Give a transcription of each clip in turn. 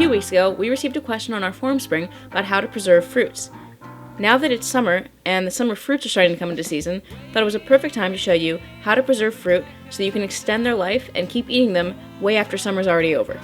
few weeks ago, we received a question on our forum spring about how to preserve fruits. Now that it's summer, and the summer fruits are starting to come into season, I thought it was a perfect time to show you how to preserve fruit so that you can extend their life and keep eating them way after summer's already over.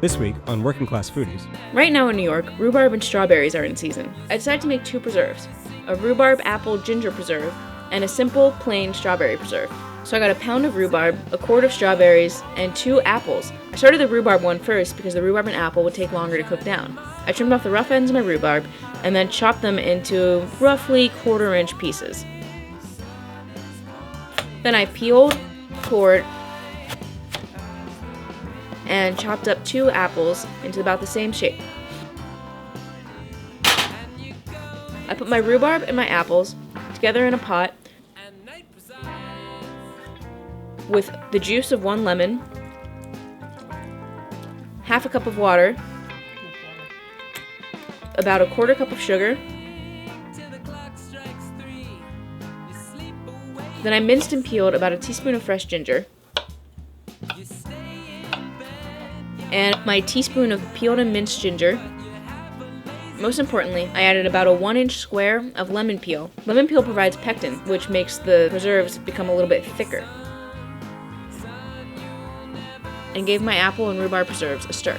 This week on Working Class Foodies. Right now in New York, rhubarb and strawberries are in season. I decided to make two preserves, a rhubarb apple ginger preserve and a simple plain strawberry preserve. So I got a pound of rhubarb, a quart of strawberries, and 2 apples. I started the rhubarb one first because the rhubarb and apple would take longer to cook down. I trimmed off the rough ends of my rhubarb and then chopped them into roughly 1/4-inch pieces. Then I peeled, cored, and chopped up 2 apples into about the same shape. I put my rhubarb and my apples together in a pot with the juice of 1 lemon, half a cup of water, about a 1/4 cup of sugar. Then I minced and peeled about a teaspoon of fresh ginger, and my teaspoon of peeled and minced ginger. Most importantly, I added about a 1-inch square of lemon peel. Lemon peel provides pectin, which makes the preserves become a little bit thicker. And gave my apple and rhubarb preserves a stir.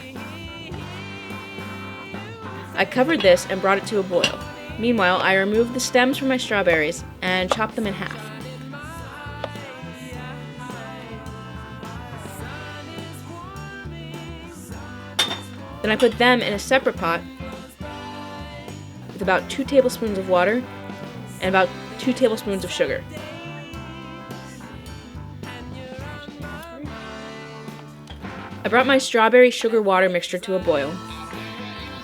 I covered this and brought it to a boil. Meanwhile, I removed the stems from my strawberries and chopped them in half. Then I put them in a separate pot with about 2 tablespoons of water and about 2 tablespoons of sugar. I brought my strawberry sugar water mixture to a boil.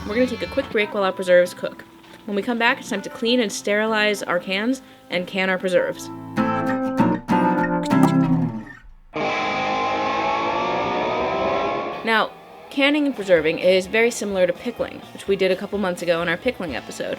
We're going to take a quick break while our preserves cook. When we come back, it's time to clean and sterilize our cans and can our preserves. Now, canning and preserving is very similar to pickling, which we did a couple months ago in our pickling episode.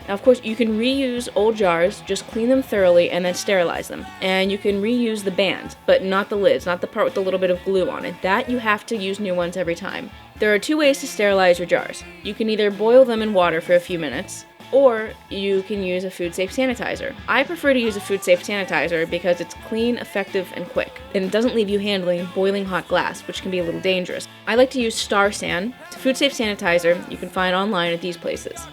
Now, of course, you can reuse old jars, just clean them thoroughly and then sterilize them. And you can reuse the bands, but not the lids, not the part with a little bit of glue on it. That you have to use new ones every time. There are 2 ways to sterilize your jars. You can either boil them in water for a few minutes, or you can use a food-safe sanitizer. I prefer to use a food-safe sanitizer because it's clean, effective, and quick, and it doesn't leave you handling boiling hot glass, which can be a little dangerous. I like to use Star San. It's a food-safe sanitizer you can find online at these places.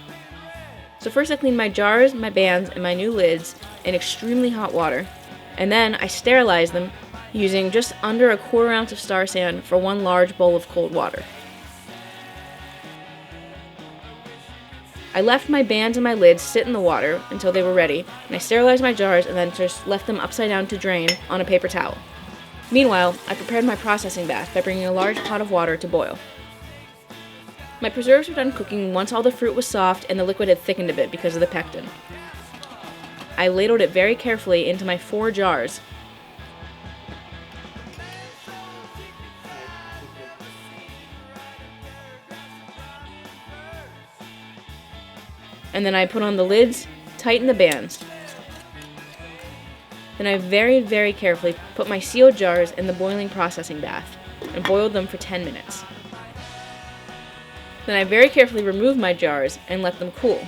So first I cleaned my jars, my bands, and my new lids in extremely hot water, and then I sterilized them using just under a 1/4 ounce of Star San for 1 large bowl of cold water. I left my bands and my lids sit in the water until they were ready, and I sterilized my jars and then just left them upside down to drain on a paper towel. Meanwhile, I prepared my processing bath by bringing a large pot of water to boil. My preserves were done cooking once all the fruit was soft and the liquid had thickened a bit because of the pectin. I ladled it very carefully into my 4 jars. And then I put on the lids, tighten the bands. Then I very, very carefully put my sealed jars in the boiling processing bath and boiled them for 10 minutes. Then I very carefully removed my jars and let them cool.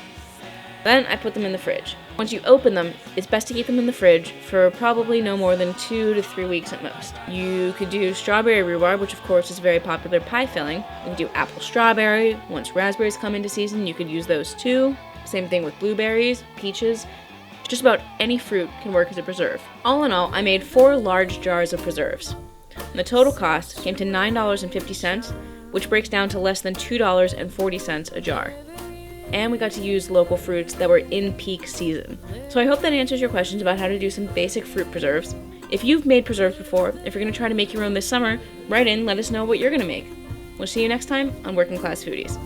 Then I put them in the fridge. Once you open them, it's best to keep them in the fridge for probably no more than 2 to 3 weeks at most. You could do strawberry rhubarb, which of course is a very popular pie filling. You can do apple strawberry. Once raspberries come into season, you could use those too. Same thing with blueberries, peaches. Just about any fruit can work as a preserve. All in all, I made 4 large jars of preserves. And the total cost came to $9.50, which breaks down to less than $2.40 a jar. And we got to use local fruits that were in peak season. So I hope that answers your questions about how to do some basic fruit preserves. If you've made preserves before, if you're going to try to make your own this summer, write in, let us know what you're going to make. We'll see you next time on Working Class Foodies.